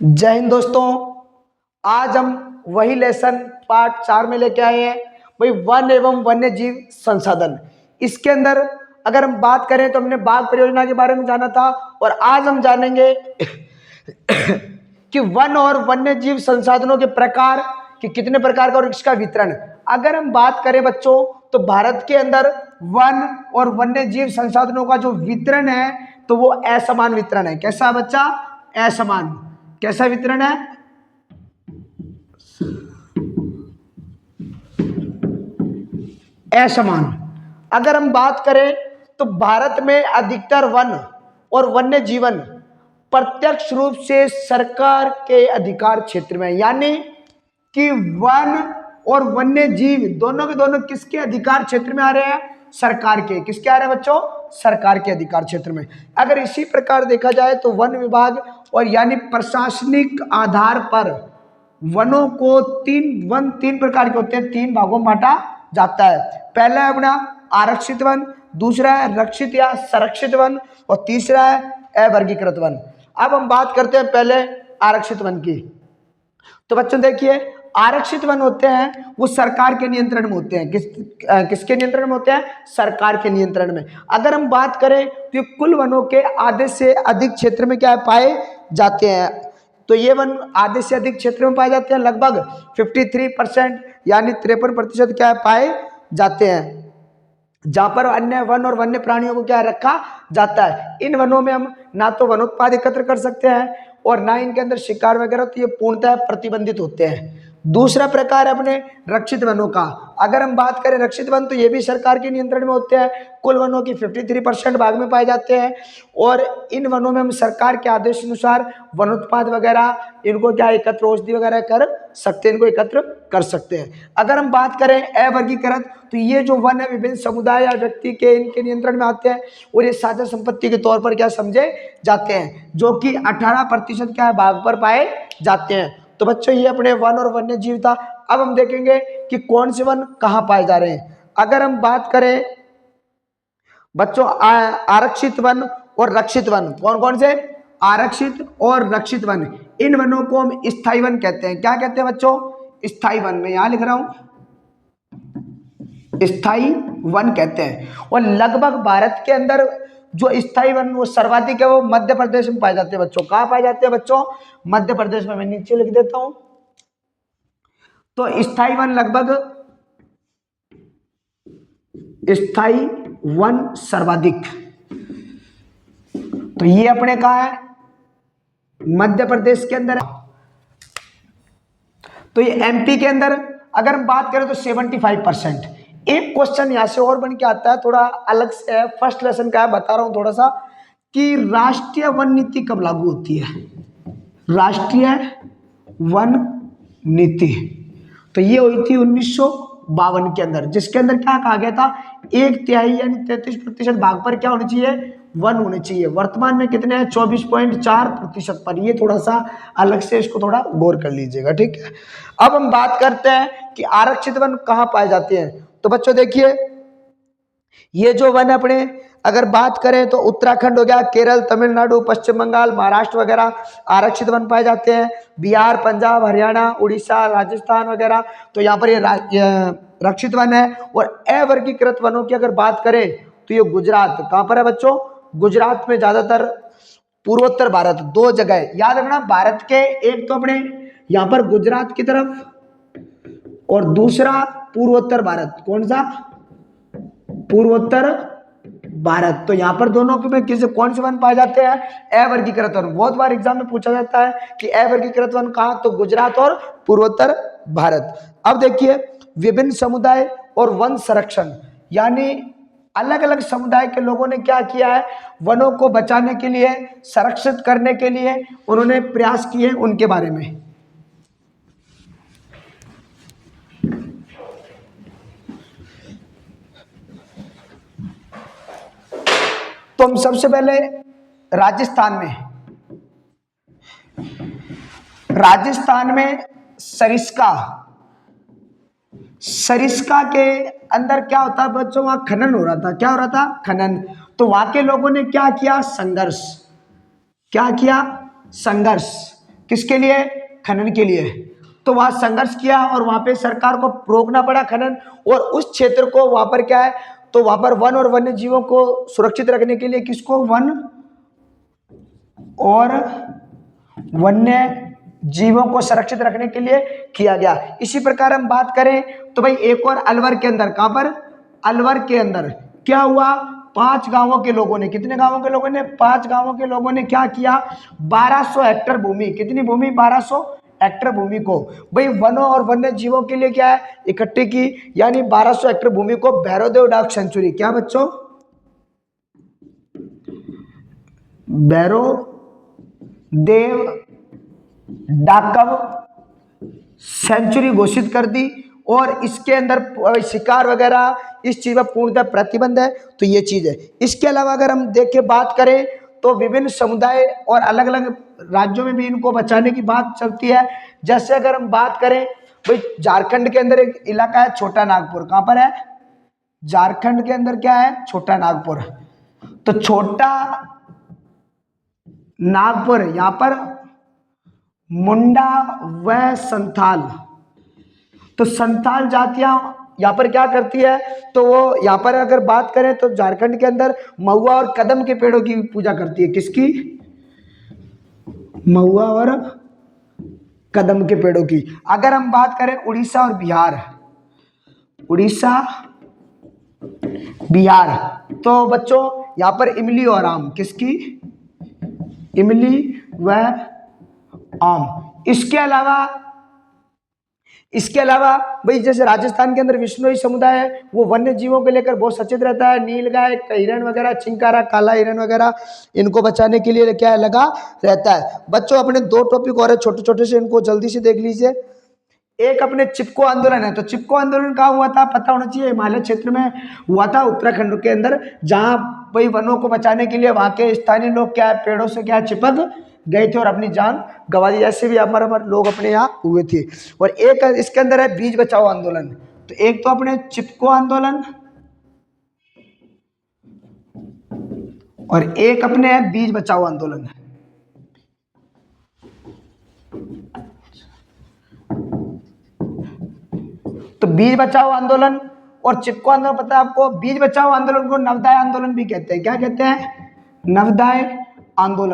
जय हिंद दोस्तों। आज हम वही लेसन पार्ट 4 में लेके आए हैं, वही वन एवं वन्य जीव संसाधन। इसके अंदर अगर हम बात करें तो हमने बाघ परियोजना के बारे में जाना था, और आज हम जानेंगे कि वन और वन्य जीव संसाधनों के प्रकार, कि कितने प्रकार का और इसका वितरण। अगर हम बात करें बच्चों, तो भारत के अंदर वन और वन्य जीव संसाधनों का जो वितरण है तो वो असमान वितरण है। कैसा बच्चा? असमान। कैसा वितरण है? असमान। अगर हम बात करें तो भारत में अधिकतर वन और वन्य जीवन प्रत्यक्ष रूप से सरकार के अधिकार क्षेत्र में, यानी कि वन और वन्य जीव दोनों के दोनों किसके अधिकार क्षेत्र में आ रहे हैं? सरकार के। किसके आ रहे हैं बच्चों? सरकार के अधिकार क्षेत्र में। अगर इसी प्रकार देखा जाए तो वन विभाग और यानी प्रशासनिक आधार पर वनों को तीन प्रकार के होते हैं, 3 भागों में बांटा जाता है। पहला है अपना आरक्षित वन, दूसरा है रक्षित या संरक्षित वन, और तीसरा है अवर्गीकृत वन। अब हम बात करते हैं पहले आरक्षित वन की। तो बच्चों देखिए, आरक्षित वन होते हैं वो सरकार के नियंत्रण में होते हैं। किसके नियंत्रण में होते हैं? सरकार के नियंत्रण में। अगर हम बात करें तो ये कुल वनों के आधे से अधिक क्षेत्र में क्या पाए जाते हैं? तो ये वन आधे से अधिक क्षेत्र में पाए जाते हैं, लगभग 53%, यानी 53% क्या पाए जाते हैं, जहां पर अन्य वन और वन्य प्राणियों को क्या रखा जाता है। इन वनों में हम ना तो वनोत्पाद एकत्र कर सकते हैं और ना इनके अंदर शिकार वगैरह, तो ये पूर्णतः प्रतिबंधित होते हैं। दूसरा प्रकार है अपने रक्षित वनों का। अगर हम बात करें रक्षित वन, तो ये भी सरकार के नियंत्रण में होते हैं। कुल वनों की 53% भाग में पाए जाते हैं, और इन वनों में हम सरकार के आदेश अनुसार वनोत्पाद वगैरह इनको क्या एकत्र औषधि वगैरह कर सकते हैं, इनको एकत्र कर सकते हैं। अगर हम बात करें अवर्गीकृत, तो ये जो वन है विभिन्न समुदाय या व्यक्ति के इनके नियंत्रण में आते हैं, और ये साझा संपत्ति के तौर पर क्या समझे जाते हैं, जो कि 18% क्या है भाग पर पाए जाते हैं। तो बच्चों ये अपने वन और वन्य जीव था। अब हम देखेंगे कि कौन से वन कहाँ पाए जा रहे हैं। अगर हम बात करें बच्चों आरक्षित वन और रक्षित वन, कौन कौन से? आरक्षित और रक्षित वन। इन वनों को हम स्थायी वन कहते हैं। क्या कहते हैं बच्चों? स्थायी वन। में यहां लिख रहा हूं स्थायी वन कहते हैं। और लगभग भारत के अंदर जो स्थायी वन वो सर्वाधिक है, वो मध्य प्रदेश में पाए जाते हैं बच्चों। कहां पाए जाते हैं बच्चों? मध्य प्रदेश में। मैं नीचे लिख देता हूं। तो स्थायी वन लगभग, स्थायी वन सर्वाधिक, तो ये अपने कहा है मध्य प्रदेश के अंदर। तो ये एमपी के अंदर अगर हम बात करें तो 75%। एक क्वेश्चन यहां से और बन के आता है, थोड़ा अलग से है, फर्स्ट लेसन का है, बता रहा हूं थोड़ा सा, कि राष्ट्रीय वन नीति कब लागू होती है? राष्ट्रीय वन नीति तो ये हुई थी 1952 के अंदर, जिसके अंदर क्या कहा गया था? 1/3 यानी 33% भाग पर क्या होनी चाहिए? वन होने चाहिए। वर्तमान में कितने हैं? 24.4% पर। ये थोड़ा सा अलग से इसको थोड़ा गौर कर लीजिएगा, ठीक है। अब हम बात करते हैं कि आरक्षित वन कहाँ पाए जाते हैं। तो बच्चों देखिए, ये जो वन अपने अगर बात करें तो उत्तराखंड हो गया, केरल, तमिलनाडु, पश्चिम बंगाल, महाराष्ट्र वगैरह आरक्षित वन पाए जाते हैं। बिहार, पंजाब, हरियाणा, उड़ीसा, राजस्थान वगैरह, तो यहाँ पर ये रक्षित वन है। और अवर्गीकृत वनों की अगर बात करें तो ये गुजरात, कहाँ पर है बच्चों? गुजरात में ज्यादातर। पूर्वोत्तर भारत, 2 जगह याद रखना भारत के, एक तो अपने यहाँ पर गुजरात की तरफ, और दूसरा पूर्वोत्तर भारत। कौन सा? पूर्वोत्तर भारत। तो यहाँ पर दोनों में किसी कौन से वन पाए जाते हैं? अवर्गीकृत वन। बहुत बार एग्जाम में पूछा जाता है कि अवर्गीकृत वन कहाँ? तो गुजरात और पूर्वोत्तर भारत। अब देखिए, विभिन्न समुदाय और वन संरक्षण, यानी अलग अलग समुदाय के लोगों ने क्या किया है? वनों को बचाने के लिए, संरक्षित करने के लिए उन्होंने प्रयास किए, उनके बारे में। तो हम सबसे पहले राजस्थान में सरिस्का के अंदर क्या होता है बच्चों? वहां खनन हो रहा था। क्या हो रहा था? खनन। तो वहां के लोगों ने क्या किया? संघर्ष। क्या किया? संघर्ष। किसके लिए? खनन के लिए। तो वहां संघर्ष किया और वहां पे सरकार को रोकना पड़ा खनन, और उस क्षेत्र को वहां पर क्या है, तो वहां पर वन और वन्य जीवों को सुरक्षित रखने के लिए किसको? वन और वन्य जीवों को सुरक्षित रखने के लिए किया गया। इसी प्रकार हम बात करें तो भाई एक और अलवर के अंदर, कहां पर? अलवर के अंदर क्या हुआ? 5 गांवों के लोगों ने, कितने गांवों के लोगों ने? 5 गांवों के लोगों ने क्या किया? 1200 हेक्टेयर भूमि, कितनी भूमि? 1200 हेक्टेयर भूमि को भाई वनों और वन्य जीवों के लिए क्या है? इकट्ठी की, यानी 1200 हेक्टेयर भूमि को भैरवदेव डाक सेंचुरी, क्या बच्चों? भैरवदेव डाकव सेंचुरी घोषित कर दी, और इसके अंदर शिकार वगैरह इस चीज पर पूर्णतः प्रतिबंध है। तो ये चीज है। इसके अलावा अगर हम देख के बात करें तो विभिन्न समुदाय और अलग अलग राज्यों में भी इनको बचाने की बात चलती है। जैसे अगर हम बात करें भाई झारखंड के अंदर एक इलाका है छोटा नागपुर, कहां पर है? झारखंड के अंदर क्या है? छोटा नागपुर। तो छोटा नागपुर, यहां पर मुंडा व संथाल, तो संथाल जातियां यहां पर क्या करती है? तो वो यहां पर अगर बात करें तो झारखंड के अंदर महुआ और कदम के पेड़ों की पूजा करती है। किसकी? महुआ और कदम के पेड़ों की। अगर हम बात करें उड़ीसा और बिहार, उड़ीसा बिहार, तो बच्चों यहां पर इमली और आम, किसकी? इमली व आम। इसके अलावा भाई जैसे राजस्थान के अंदर विश्नोई समुदाय है, वो वन्य जीवों को लेकर बहुत सचेत रहता है। नीलगाय, हिरण वगैरह, चिंकारा, काला हिरण वगैरह, इनको बचाने के लिए क्या है? लगा रहता है। बच्चों अपने 2 टॉपिक और है छोटे छोटे से, इनको जल्दी से देख लीजिए। एक अपने चिपको आंदोलन है। तो चिपको आंदोलन कहाँ हुआ था? पता होना चाहिए। हिमालय क्षेत्र में हुआ था, उत्तराखंड के अंदर, जहां भाई वनों को बचाने के लिए वहां के स्थानीय लोग क्या है? पेड़ों से क्या चिपक गए थे और अपनी जान गंवा दी। ऐसे भी हमारे लोग अपने यहाँ हुए थे। और एक इसके अंदर है बीज बचाओ आंदोलन। तो एक तो अपने चिपको आंदोलन और एक अपने है बीज बचाओ आंदोलन। तो बीज बचाओ आंदोलन और चिपको आंदोलन पता है आपको? बीज बचाओ आंदोलन को नवोदय आंदोलन भी कहते हैं। क्या कहते हैं? नवोदय आंदोलन।